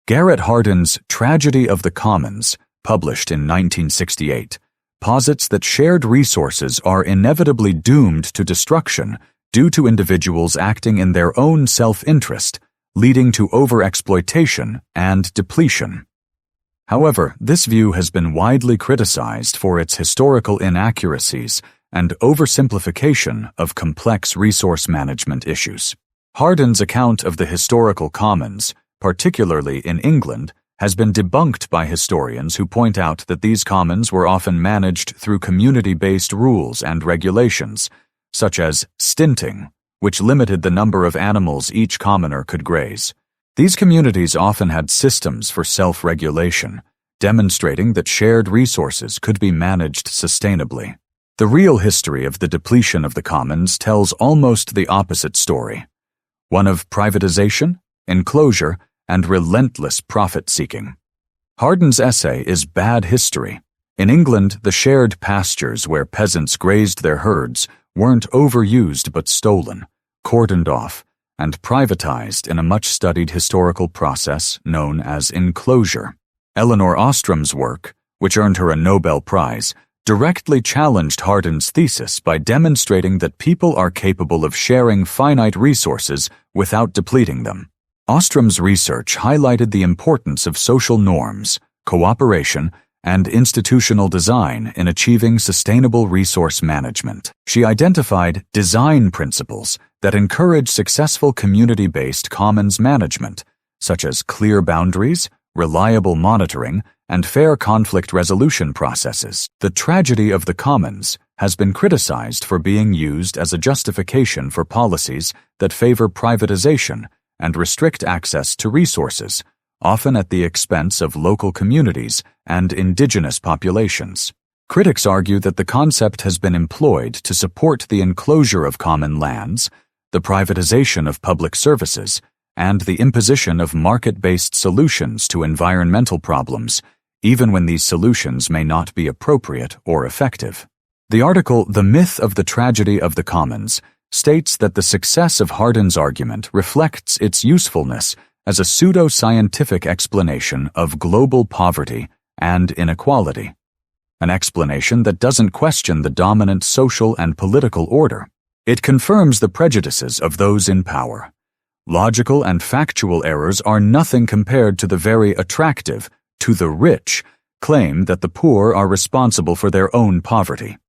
Garrett Hardin's Tragedy of the Commons, published in 1968, posits that shared resources are inevitably doomed to destruction due to individuals acting in their own self-interest, leading to overexploitation and depletion. However, this view has been widely criticized for its historical inaccuracies and oversimplification of complex resource management issues. Hardin's account of the historical commons, particularly in England, has been debunked by historians who point out that these commons were often managed through community-based rules and regulations, such as stinting, which limited the number of animals each commoner could graze. These communities often had systems for self-regulation, demonstrating that shared resources could be managed sustainably. The real history of the depletion of the commons tells almost the opposite story, one of privatization, enclosure, and relentless profit-seeking. Hardin's essay is bad history. In England, the shared pastures where peasants grazed their herds weren't overused but stolen, cordoned off, and privatized in a much-studied historical process known as enclosure. Elinor Ostrom's work, which earned her a Nobel Prize, directly challenged Hardin's thesis by demonstrating that people are capable of sharing finite resources without depleting them. Ostrom's research highlighted the importance of social norms, cooperation, and institutional design in achieving sustainable resource management. She identified design principles that encourage successful community-based commons management, such as clear boundaries, reliable monitoring, and fair conflict resolution processes. The tragedy of the commons has been criticized for being used as a justification for policies that favor privatization and restrict access to resources, often at the expense of local communities and indigenous populations. Critics argue that the concept has been employed to support the enclosure of common lands, the privatization of public services, and the imposition of market-based solutions to environmental problems, even when these solutions may not be appropriate or effective. The article "The Myth of the Tragedy of the Commons" states that the success of Hardin's argument reflects its usefulness as a pseudo-scientific explanation of global poverty and inequality, an explanation that doesn't question the dominant social and political order. It confirms the prejudices of those in power. Logical and factual errors are nothing compared to the very attractive, to the rich, claim that the poor are responsible for their own poverty.